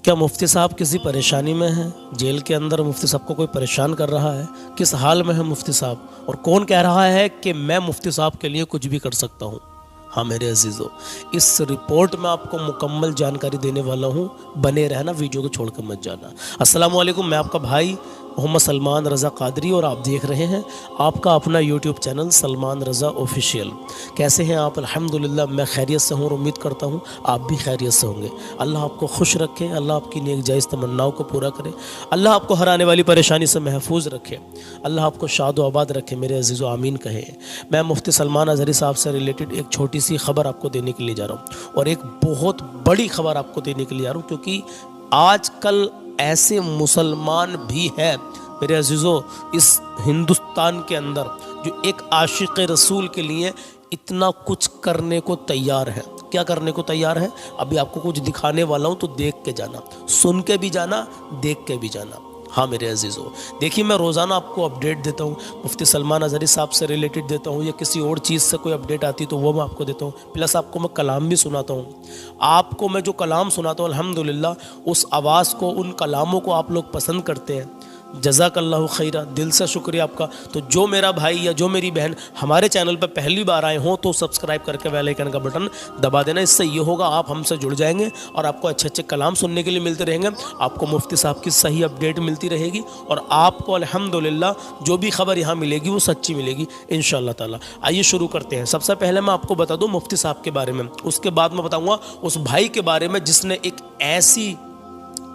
क्या मुफ्ती साहब किसी परेशानी में हैं? जेल के अंदर मुफ्ती साहब को कोई परेशान कर रहा है? किस हाल में है मुफ्ती साहब? और कौन कह रहा है कि मैं मुफ्ती साहब के लिए कुछ भी कर सकता हूँ? हाँ मेरे अजीज़ों, इस रिपोर्ट में आपको मुकम्मल जानकारी देने वाला हूँ। बने रहना, वीडियो को छोड़ कर मत जाना। अस्सलाम वालेकुम, मैं आपका भाई मोहम्मद सलमान रज़ा कादरी और आप देख रहे हैं आपका अपना यूट्यूब चैनल सलमान रज़ा ऑफिशियल। कैसे हैं आप? अल्हम्दुलिल्लाह मैं खैरियत से हूँ और उम्मीद करता हूँ आप भी खैरियत से होंगे। अल्लाह आपको खुश रखे, अल्लाह आपकी नेक जायज़ तमन्नाओं को पूरा करे, अल्लाह आपको हर आने वाली परेशानी से महफूज रखे, अल्लाह आपको शाद व आबाद रखे मेरे अजीज़ों, आमीन कहें। मैं मुफ्ती सलमान अज़हरी साहब से रिलेटेड एक छोटी सी खबर आपको देने के लिए जा रहा हूँ और एक बहुत बड़ी खबर आपको देने के लिए जा रहा हूँ, क्योंकि आजकल ऐसे मुसलमान भी हैं मेरे अजीज़ों इस हिंदुस्तान के अंदर जो एक आशिक़ रसूल के लिए इतना कुछ करने को तैयार है। क्या करने को तैयार है? अभी आपको कुछ दिखाने वाला हूँ, तो देख के जाना, सुन के भी जाना, देख के भी जाना। हाँ मेरे अजीज़ों, देखिए मैं रोज़ाना आपको अपडेट देता हूँ, मुफ्ती सलमान अज़हरी साहब से रिलेटेड देता हूँ या किसी और चीज़ से कोई अपडेट आती तो वो मैं आपको देता हूँ। प्लस आपको मैं कलाम भी सुनाता हूँ। आपको मैं जो कलाम सुनाता हूँ अल्हम्दुलिल्लाह उस आवाज़ को, उन कलामों को आप लोग पसंद करते हैं। जज़ाकल्लाहु खैरा, दिल से शुक्रिया आपका। तो जो मेरा भाई या जो मेरी बहन हमारे चैनल पर पहली बार आए हों तो सब्सक्राइब करके बेल आइकन का बटन दबा देना। इससे ये होगा आप हमसे जुड़ जाएंगे और आपको अच्छे अच्छे कलाम सुनने के लिए मिलते रहेंगे, आपको मुफ्ती साहब की सही अपडेट मिलती रहेगी और आपको अल्हम्दुलिल्लाह जो भी खबर यहाँ मिलेगी वो सच्ची मिलेगी इंशाअल्लाह ताला। आइए शुरू करते हैं। सबसे पहले मैं आपको बता दूँ मुफ्ती साहब के बारे में, उसके बाद मैं बताऊँगा उस भाई के बारे में जिसने एक ऐसी,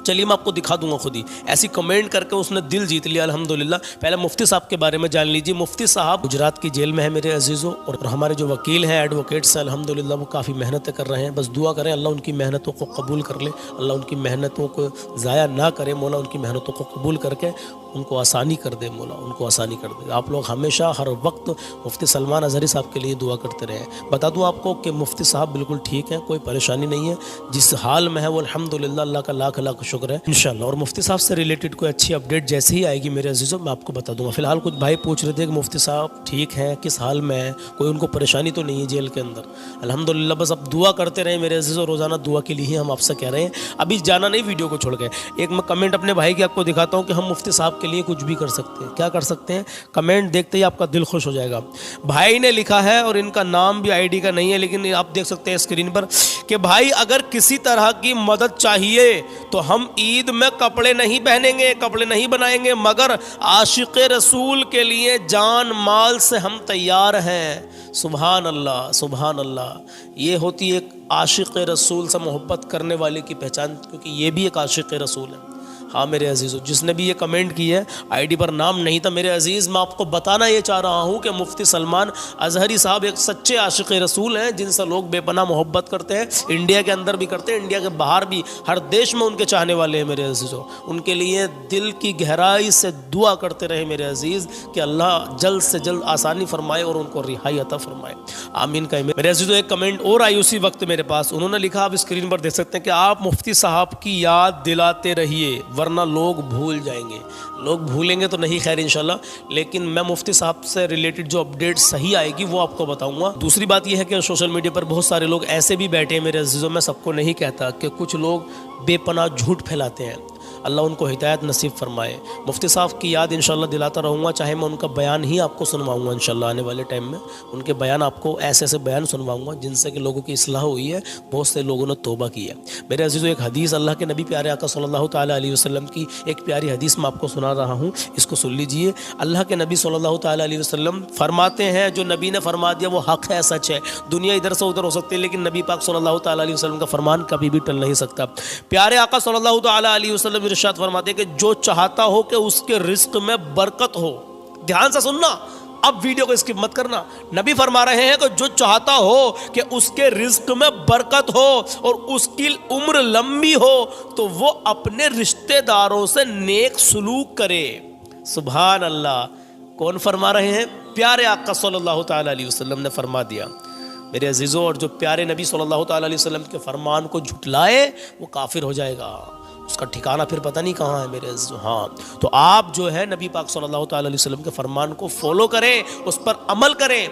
चलिए मैं आपको दिखा दूंगा खुद ही, ऐसी कमेंट करके उसने दिल जीत लिया अल्हम्दुलिल्लाह। पहले मुफ्ती साहब के बारे में जान लीजिए। मुफ्ती साहब गुजरात की जेल में है मेरे अजीज़ों, और हमारे जो वकील हैं, एडवोकेट्स हैं, अल्हम्दुलिल्लाह वो काफ़ी मेहनतें कर रहे हैं। बस दुआ करें अल्लाह उनकी मेहनतों को कबूल कर ले, अल्लाह उनकी मेहनतों को ज़ाया ना करे, मौला उनकी मेहनतों को कबूल करके उनको आसानी कर दे, मौला उनको आसानी कर दे। आप लोग हमेशा हर वक्त मुफ्ती सलमान अज़हरी साहब के लिए दुआ करते रहें। बता दूँ आपको कि मुफ्ती साहब बिल्कुल ठीक हैं, कोई परेशानी नहीं है, जिस हाल में है वो अल्हम्दुलिल्लाह अल्लाह का लाख लाख शुक्र है इंशाअल्लाह। और मुफ्ती साहब से रिलेटेड कोई अच्छी अपडेट जैसे ही आएगी मेरे अजीज़ों मैं आपको बता दूंगा। फिलहाल कुछ भाई पूछ रहे थे कि मुफ्ती साहब ठीक हैं, किस हाल में है, कोई उनको परेशानी तो नहीं है जेल के अंदर? अल्हम्दुलिल्लाह बस अब दुआ करते रहें मेरे अजीज़ों, रोज़ाना दुआ के लिए ही हम आपसे कह रहे हैं। अभी जाना नहीं वीडियो को छोड़ के। एक मैं कमेंट अपने भाई की आपको दिखाता हूँ कि हम मुफ्ती साहब के लिए कुछ भी कर सकते हैं। क्या कर सकते हैं? कमेंट देखते ही आपका दिल खुश हो जाएगा। भाई ने लिखा है और इनका नाम भी ID का नहीं है, लेकिन आप देख सकते हैं स्क्रीन पर कि भाई अगर किसी तरह की मदद चाहिए तो हम ईद में कपड़े नहीं पहनेंगे, कपड़े नहीं बनाएंगे, मगर आशिक़ रसूल के लिए जान माल से हम तैयार हैं। सुभान अल्लाह, सुभान अल्लाह। ये होती है एक आशिक़ रसूल से मोहब्बत करने वाले की पहचान, क्योंकि ये भी एक आशिक़ रसूल है। हाँ मेरे अजीज़ों, जिसने भी ये कमेंट की है ID पर नाम नहीं था मेरे अजीज़, मैं आपको बताना ये चाह रहा हूँ कि मुफ्ती सलमान अज़हरी साहब एक सच्चे आशिक़ रसूल हैं, जिनसे लोग बेपनाह मोहब्बत करते हैं। इंडिया के अंदर भी करते हैं, इंडिया के बाहर भी, हर देश में उनके चाहने वाले हैं मेरे अजीज़ों। उनके लिए दिल की गहराई से दुआ करते रहे मेरे अजीज़ कि अल्लाह जल्द से जल्द आसानी फरमाए और उनको रिहाई अता फरमाए, आमीन कहें मेरे अजीज़ों। एक कमेंट और आई उसी वक्त मेरे पास, उन्होंने लिखा, आप स्क्रीन पर देख सकते हैं कि आप मुफ्ती साहब की याद दिलाते रहिए वरना लोग भूल जाएंगे। लोग भूलेंगे तो नहीं, खैर इंशाल्लाह, लेकिन मैं मुफ्ती साहब से रिलेटेड जो अपडेट सही आएगी वो आपको बताऊंगा। दूसरी बात यह है कि सोशल मीडिया पर बहुत सारे लोग ऐसे भी बैठे हैं मेरे अजीज़ों, मैं सबको नहीं कहता, कि कुछ लोग बेपनाह झूठ फैलाते हैं। अल्लाह उनको हिदायत नसीब फरमाए। मुफ्ती साहब की याद इंशाल्लाह दिलाता रहूँगा, चाहे मैं उनका बयान ही आपको सुनवाऊँगा इंशाल्लाह आने वाले टाइम में। उनके बयान आपको ऐसे ऐसे बयान सुनवाऊँगा जिनसे कि लोगों की इस्लाह हुई है, बहुत से लोगों ने तौबा की है। मेरे अजीज़ों एक हदीस अल्लाह के नबी प्यारे आका सल्लल्लाहु ताला अलैहि वसल्लम की एक प्यारी हदीस मैं आपको सुना रहा हूँ, इसको सुन लीजिए। अल्लाह के नबी सल्लल्लाहु ताला अलैहि वसल्लम फरमाते हैं, जो नबी ने फरमा दिया वो हक़ है, सच है। दुनिया इधर से उधर हो सकती है, लेकिन नबी पाक सल्लल्लाहु ताला अलैहि वसल्लम का फरमान कभी भी टल नहीं सकता। प्यारे आका सल्लल्लाहु ताला अलैहि वसल्लम इरशाद फरमाते हैं कि जो चाहता हो कि उसके रिस्क में बरकत हो, ध्यान से सुनना, अब वीडियो को स्किप मत करना। नबी फरमा रहे हैं कि जो चाहता हो कि उसके रिस्क में बरकत हो और उसकी उम्र लंबी हो तो वो अपने रिश्तेदारों से नेक सलूक करे। सुभान अल्लाह। कौन फरमा रहे हैं? प्यारे आका सल्लल्लाहु ताला अलैहि वसल्लम ने फरमा दिया मेरे अजीज़ों। और जो प्यारे नबी सल्लल्लाहु ताला अलैहि वसल्लम के फरमान को झुटलाए वो काफिर हो जाएगा, उसका ठिकाना फिर पता नहीं कहाँ है मेरे अजीज़ों। हाँ, तो आप जो है नबी पाक सल्लल्लाहु ताला अलैहि वसल्लम के फरमान को फॉलो करें, उस पर अमल करें।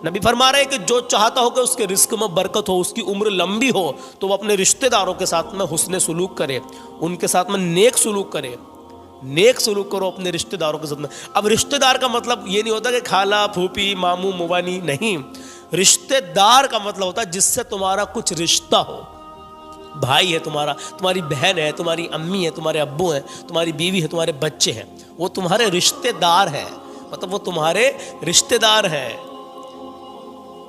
نبی فرما رہے ہیں کہ جو چاہتا ہو کہ اس کے رزق میں برکت ہو، اس کی عمر لمبی ہو، تو وہ اپنے رشتہ داروں کے ساتھ میں حسن سلوک کرے، ان کے ساتھ میں نیک سلوک کرے، نیک سلوک کرو اپنے رشتہ داروں کے ساتھ میں۔ اب رشتہ دار کا مطلب یہ نہیں ہوتا کہ خالہ، پھوپھی، ماموں، موانی، نہیں، رشتہ دار کا مطلب ہوتا ہے جس سے تمہارا کچھ رشتہ ہو، بھائی ہے تمہارا، تمہاری بہن ہے، تمہاری امی ہے، تمہارے ابو ہیں، تمہاری بیوی ہے، تمہارے بچے ہیں، وہ تمہارے رشتہ دار ہیں، مطلب وہ تمہارے رشتہ دار ہیں۔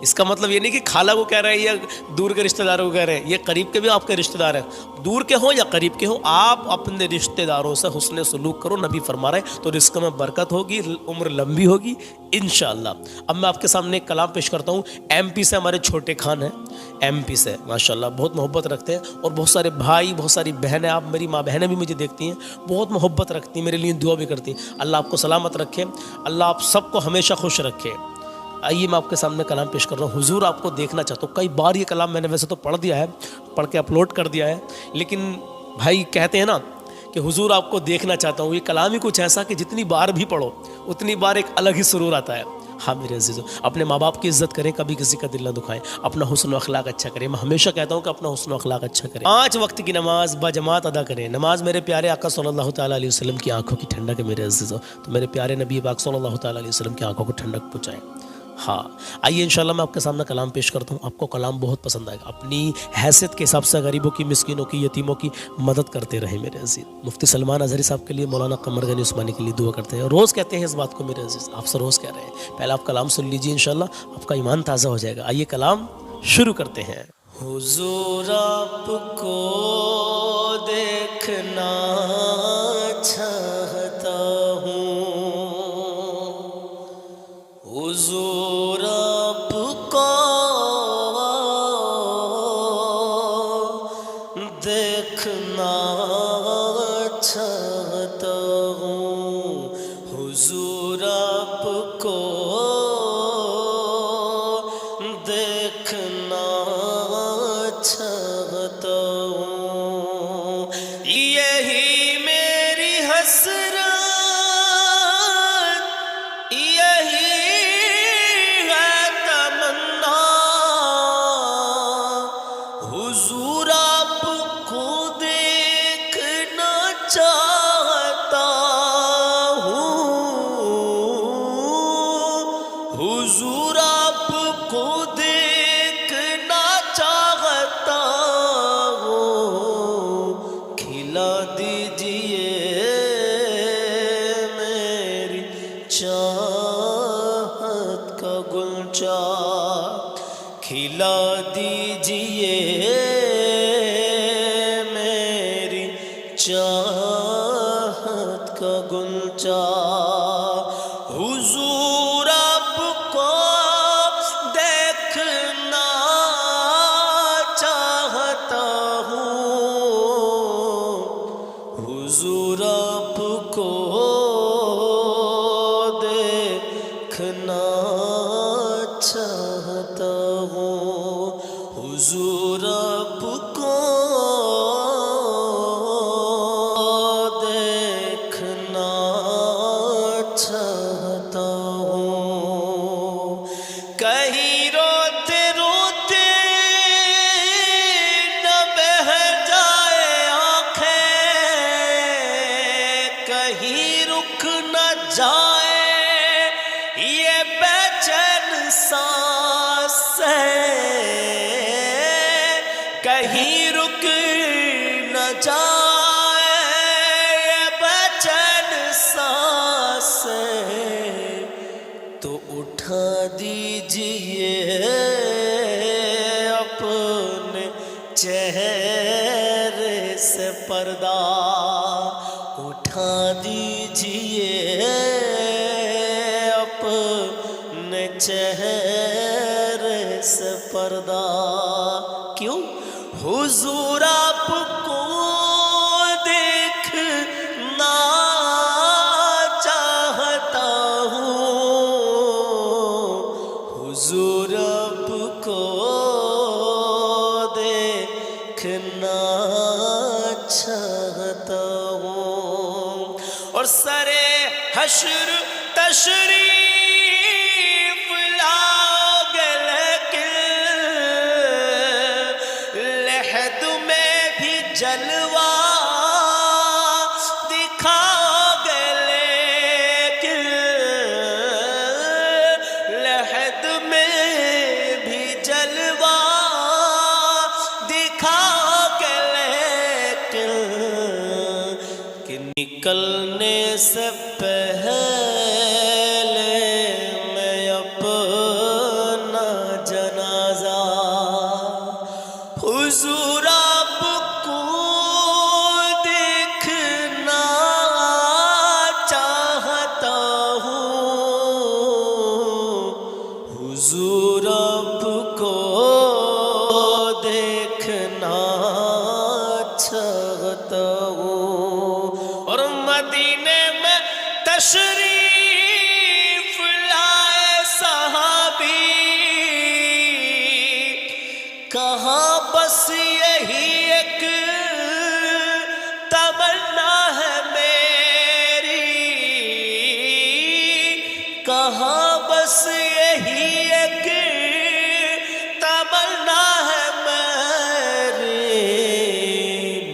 اس کا مطلب یہ نہیں کہ خالہ کو کہہ رہے ہیں یا دور کے رشتہ داروں کو کہہ رہے ہیں، یہ قریب کے بھی آپ کے رشتہ دار ہیں، دور کے ہوں یا قریب کے ہوں، آپ اپنے رشتہ داروں سے حسن سلوک کرو، نبی فرما رہے ہیں، تو رزق میں برکت ہوگی، عمر لمبی ہوگی انشاءاللہ۔ اب میں آپ کے سامنے ایک کلام پیش کرتا ہوں، ایم پی سے ہمارے چھوٹے خان ہیں، ایم پی سے ماشاءاللہ بہت محبت رکھتے ہیں، اور بہت سارے بھائی، بہت ساری بہنیں، آپ میری ماں بہنیں بھی مجھے دیکھتی ہیں، بہت محبت رکھتی ہیں، میرے لیے دعا بھی کرتی ہیں، اللہ آپ کو سلامت رکھے، اللہ آپ سب کو ہمیشہ خوش رکھے۔ آئیے میں آپ کے سامنے کلام پیش کر رہا ہوں، حضور آپ کو دیکھنا چاہتا ہوں۔ کئی بار یہ کلام میں نے ویسے تو پڑھ دیا ہے، پڑھ کے اپلوڈ کر دیا ہے، لیکن بھائی کہتے ہیں نا کہ حضور آپ کو دیکھنا چاہتا ہوں، یہ کلام ہی کچھ ایسا کہ جتنی بار بھی پڑھو اتنی بار ایک الگ ہی سرور آتا ہے۔ ہاں میرے عزیزو، اپنے ماں باپ کی عزت کریں، کبھی کسی کا دل نہ دکھائیں، اپنا حسن و اخلاق اچھا کریں۔ میں ہمیشہ کہتا ہوں کہ اپنا حسن و اخلاق اچھا کریں، 5 وقت کی نماز باجماعت ادا کریں۔ نماز میرے پیارے آقا صلی اللہ تعالیٰ علیہ وسلم کی آنکھوں کی ٹھنڈک ہے میرے عزیزو، تو میرے پیارے نبی پاک صلی اللہ تعالیٰ علیہ وسلم کی آنکھوں کو ٹھنڈک پہنچائیں۔ ہاں آئیے انشاءاللہ میں آپ کے سامنے کلام پیش کرتا ہوں، آپ کو کلام بہت پسند آئے گا، اپنی حیثیت کے حساب سے غریبوں کی، مسکینوں کی، یتیموں کی مدد کرتے رہیں میرے عزیز۔ مفتی سلمان اظہری صاحب کے لیے، مولانا قمر غنی عثمانی کے لیے دعا کرتے ہیں، روز کہتے ہیں اس بات کو میرے عزیز، آپ سے روز کہہ رہے ہیں۔ پہلے آپ کلام سن لیجیے، انشاءاللہ آپ کا ایمان تازہ ہو جائے گا۔ آئیے کلام شروع کرتے ہیں۔ حضور آپ کو دیکھنا چاہتا ہوں، حضور آپ کو دیکھنا چاہتا ہوں، حضور آپ کو دیکھنا چاہتا ہوں، یہی میری حسرت، حضور آپ کو دیکھنا چاہتا ہوں، حضور آپ کو دیکھنا چاہتا ہوں، کھلا دیجئے میری چاہت کا گلچا، کھلا دیجئے میری چاہت کا گلچا، حضور آپ کو دیکھنا چاہتا ہوں، حضور آپ کو دیکھنا چاہتا ہوں، حضور آپ کو دیکھنا چاہتا ہوں، کہیں روتے روتے نہ بہہ جائے آنکھیں، کہیں رک نہ جائے یہ بے چین سانسیں، کہیں رک نہ جائے یہ بے چین سانسیں، تو اٹھا دیجئے اپنے چہرے سے پردہ، اٹھا دیجئے اپنے چہرے سے پردہ، کیوں؟ حضور آپ کو دیکھنا چاہتا ہوں، حضور آپ کو دیکھنا چاہتا ہوں، اور سرے حشر تشریف لا نکلنے سے پہلے میں اپنا جنازہ حضور آپ کو دیکھنا چاہتا ہوں، حضور آپ کو دیکھنا چاہتا ہوں۔ اور مدینے میں تشریف لائے صحابی، کہا بس یہی ایک تمنا ہے میری، کہا بس یہی ایک تمنا ہے میری،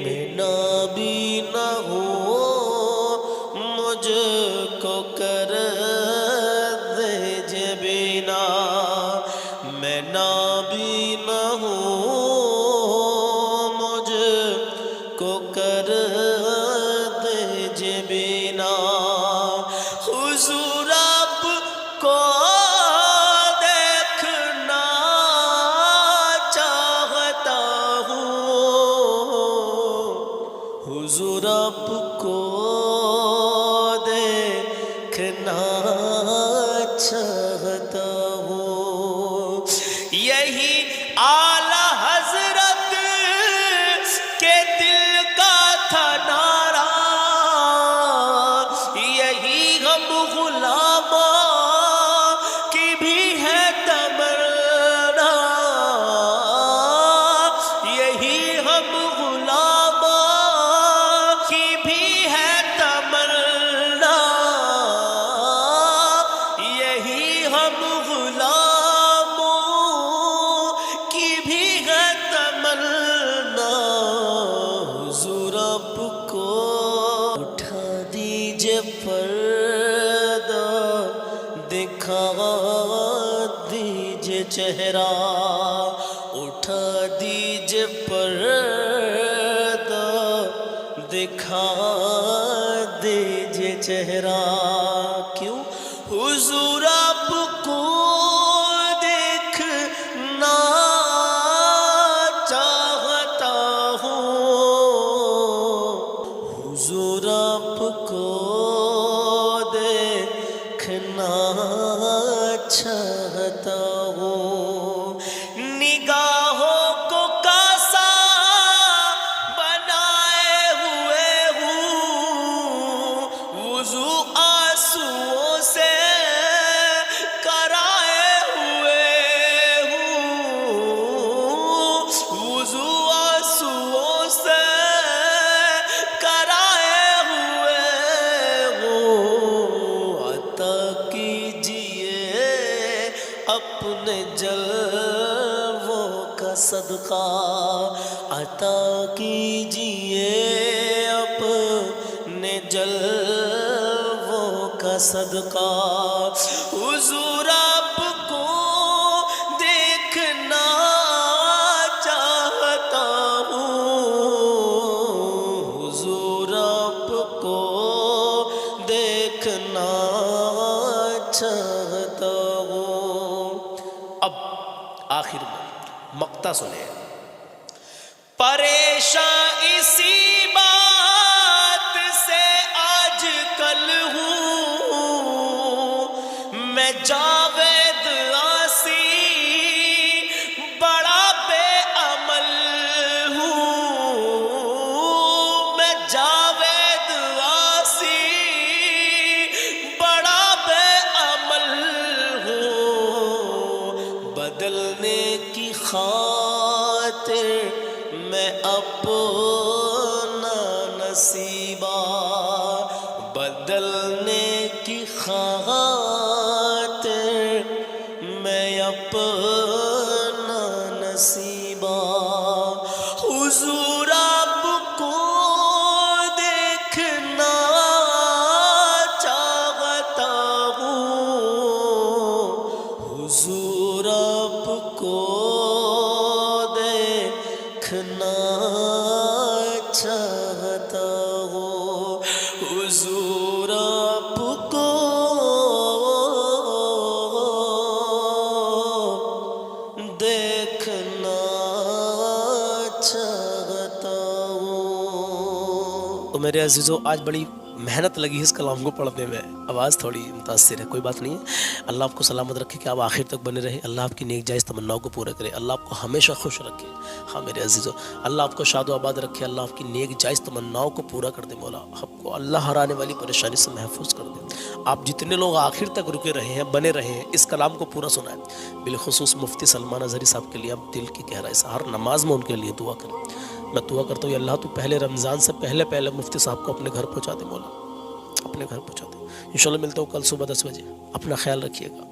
میں نابینا ہوں مجھ کو کر دیجئے بینا، میں نابینا ہوں مجھ کو کر دیجئے بینا، حضور آپ کو دیکھنا چاہتا ہوں، حضور آپ کو دیکھنا چاہتا ہوں۔ یہی اعلیٰ حضرت کے دل کا تھا نعرہ، یہی ہم غلاموں کی بھی ہے تمنا، یہی ہم غلاموں کی بھی ہے تمنا، یہی ہم غلاموں کی بھی ہے تمنا، حضور آپ کو اٹھا دیجئے پردہ، دکھا دیجئے چہرہ، اٹھا دیجئے پردہ، دکھا دیجئے چہرہ، کیوں؟ حضور آپ کو دیکھنا چاہتا ہوں، حضور آپ کو دیکھنا چاہتا ہوں۔ نگاہوں کو کاسا بنائے ہوئے ہوں، وضو آنسوؤں سے کرائے ہوئے ہوں، وضو آنسوؤں سے کرائے ہوئے ہوں، عطا کیجئے اپنے جلووں کا صدقہ، عطا کیجئے اپنے جلووں کا صدقہ، حضور آپ کو دیکھنا چاہتا ہوں، حضور آپ کو دیکھنا چاہتا ہوں۔ اب آخر میں مقطع سنیں۔ پریشان اسی بات سے آج کل ہوں، میں جاوید آسی بڑا بے عمل ہوں، میں جاوید آسی بڑا بے عمل ہوں، بدلنے کی خاطر میں اپنا نصیبہ، بدلنے کی خاطر میں اپنا نصیبہ، حضور آپ کو دیکھنا چاہتا ہوں، حضور آپ کو دیکھنا چاہتا ہوں، हुजूर आपको देखना चाहता हूँ। तो मेरे अजीज़ों, आज बड़ी मेहनत लगी इस कलाम को पढ़ने में, आवाज़ थोड़ी मुतासिर है, कोई बात नहीं है। अल्लाह आपको सलामत रखे कि आप आखिर तक बने रहे। अल्लाह आपकी नेक जायज़ तमन्नाओं को पूरा करे। अल्लाह आपको हमेशा खुश रखे। हाँ मेरे अजीज़ों, अल्लाह आपको शादो आबाद रखे। अल्लाह आपकी नेक जायज़ तमन्नाओं को पूरा कर दे। मौला आपको अल्लाह हर आने वाली परेशानी से महफूज कर दे। आप जितने लोग आखिर तक रुके रहे हैं, बने रहे हैं, इस कलाम को पूरा सुना है, बिलखुसूस मुफ्ती सलमान अज़हरी साहब के लिए आप दिल की गहराई से हर नमाज में उनके लिए दुआ करें। मैं दुआ करता हूँ अल्लाह तू पहले रमज़ान से पहले मुफ्ती साहब को अपने घर पहुँचा दे। मौला अपने घर पहुँचा दे। इंशाल्लाह मिलता हूँ कल सुबह 10 बजे। अपना ख्याल रखिएगा।